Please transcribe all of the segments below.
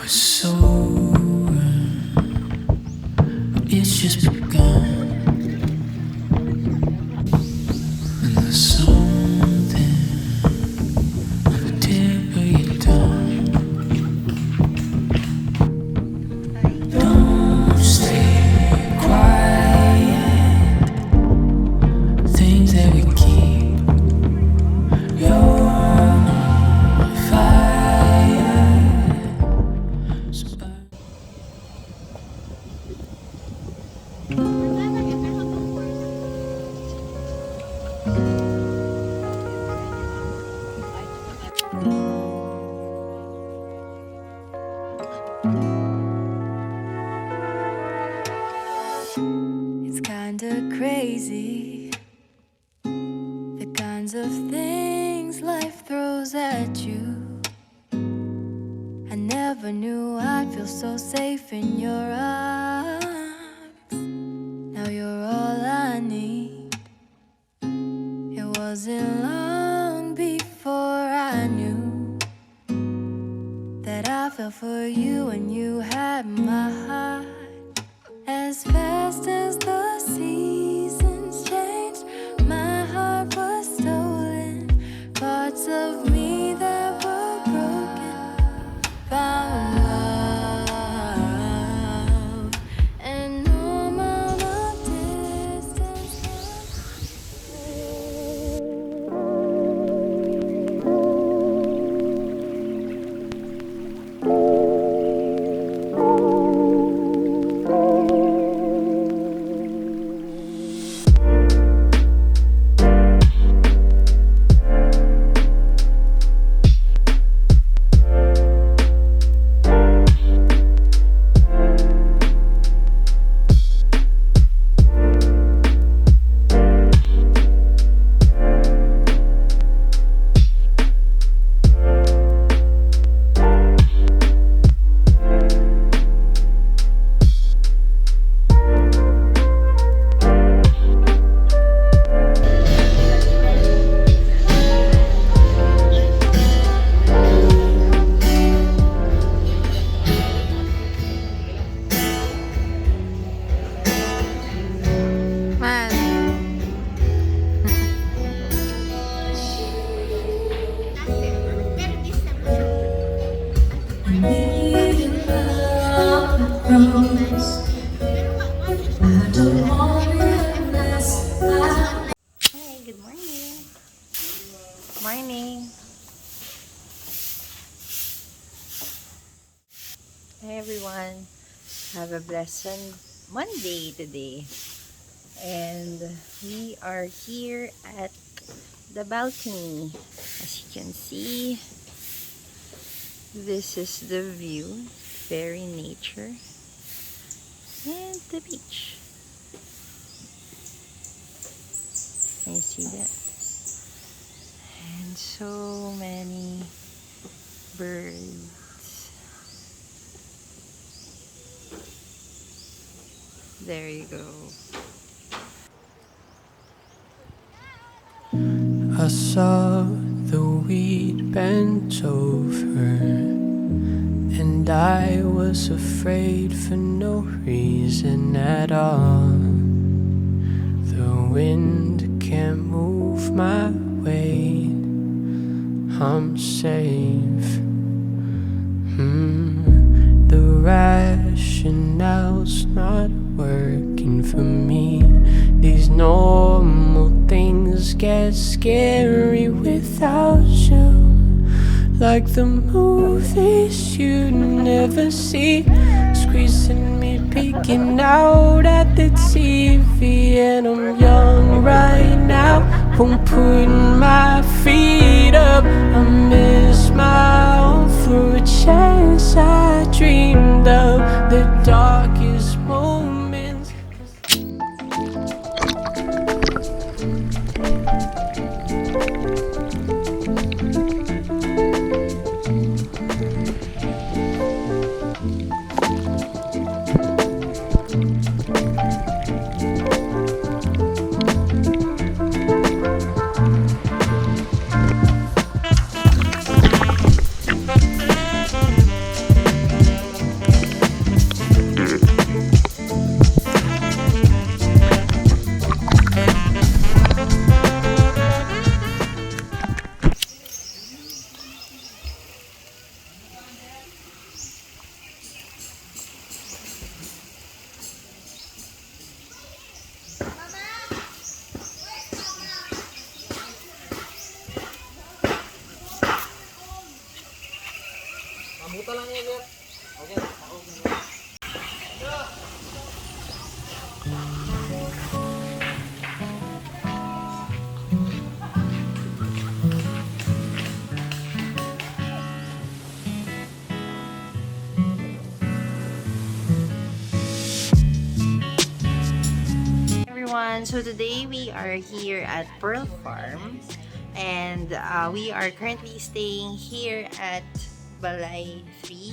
So it's just begun, and there's something on the tip of your tongue. Don't stay quiet. Things that we keep, you're on fire. It's kinda crazy, the kinds of things life throws at you. I never knew I'd feel so safe in your arms. Now you're all I need. It wasn't long before I knew that I fell for you and you had my heart. As fast as the seasons changed, my heart was stolen. Parts of me that were broken found love, and no amount of distance. Hey, good morning. Morning. Hey everyone. Have a blessed Monday today. And we are here at the balcony. As you can see, this is the view. Very nature. And the beach. Can you see that? And so many birds. There you go. I saw the weed bent over, and I was afraid for no reason at all. The wind can't move my weight, I'm safe. The rationale's not working for me. These normal things get scary without you, like the movies you never see, squeezing me, peeking out at the TV. And I'm young right now, won't put my feet up. I miss my own for a chance I dreamed of the darkest moments. Everyone, so today we are here at Pearl Farm, and we are currently staying here at Balay 3.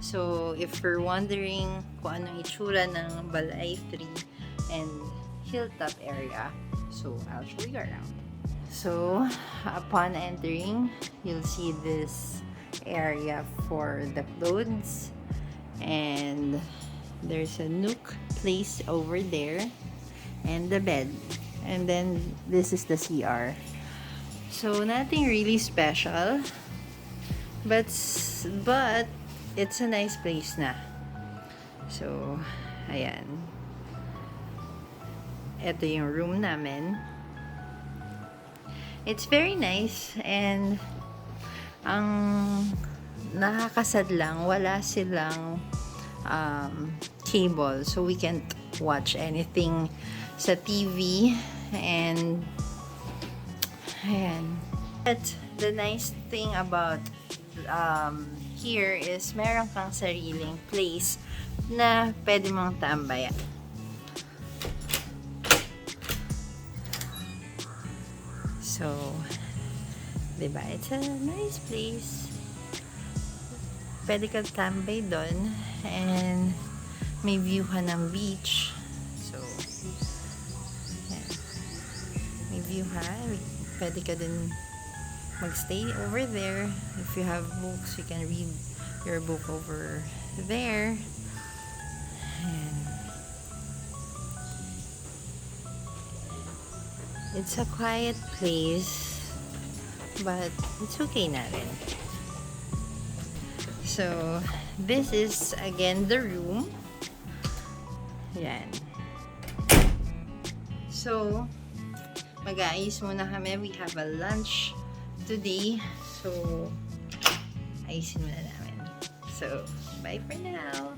So if you're wondering kung anong itsura ng Balay 3 and Hilltop area, so I'll show you around. So upon entering, you'll see this area for the clothes, and there's a nook place over there, and the bed, and then this is the CR. So nothing really special, but it's a nice place na. So ayan, ito yung room namin. It's very nice, and ang nakakasad lang, wala silang cable, so we can't watch anything sa TV. And ayan. But the nice thing about here is meron kang sariling place na pwede mong tambayan. So, diba? It's a nice place. Pwede kang tambay doon, and may view ka ng beach. So, yan. May view ka. Pwede ka din magstay over there. If you have books, you can read your book over there. And it's a quiet place, but it's okay na rin. So, this is again the room. Yan. So, mag-aayos muna kami. We have a lunch today. So, ayusin muna namin. So, bye for now.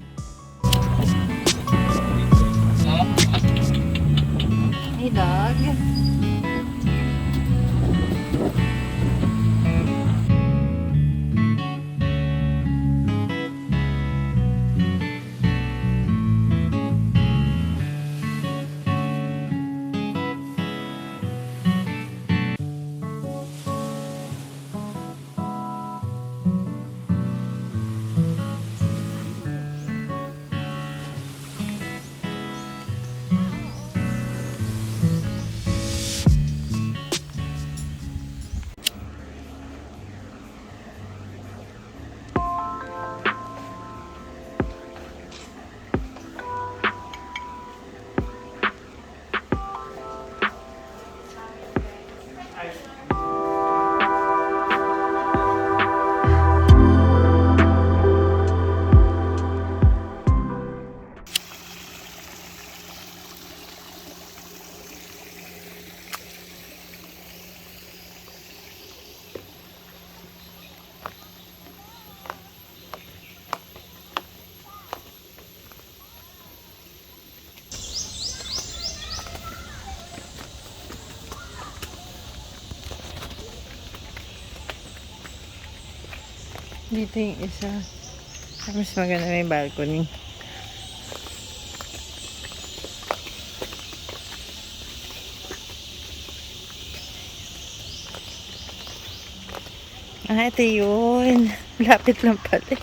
Hey, dog. Dito yung isa. Mas maganda may balcony. Ah, ito yun. Lapit lang pala.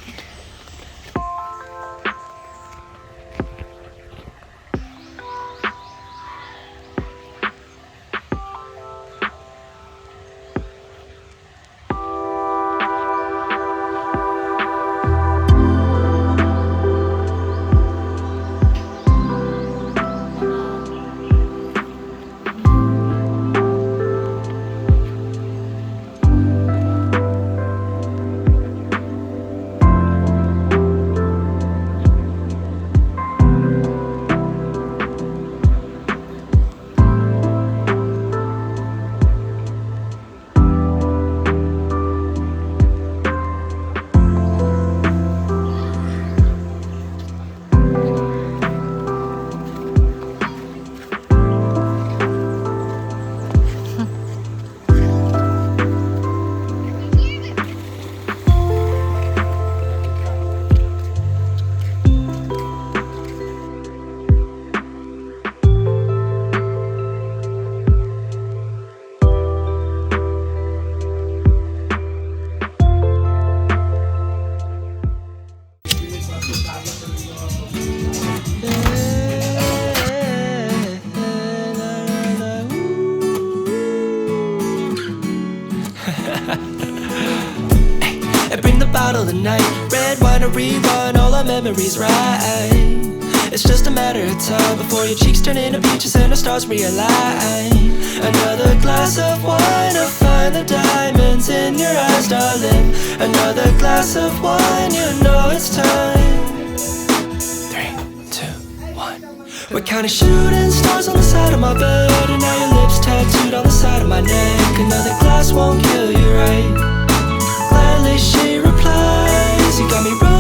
red wine to rerun all our memories right. It's just a matter of time before your cheeks turn into peaches and the stars realign. Another glass of wine to find the diamonds in your eyes, darling. Another glass of wine, you know it's time. 3, 2, 1. We're counting shooting stars on the side of my bed, and now your lips tattooed on the side of my neck. Another glass won't kill you, right? Gladly she replies, you got me running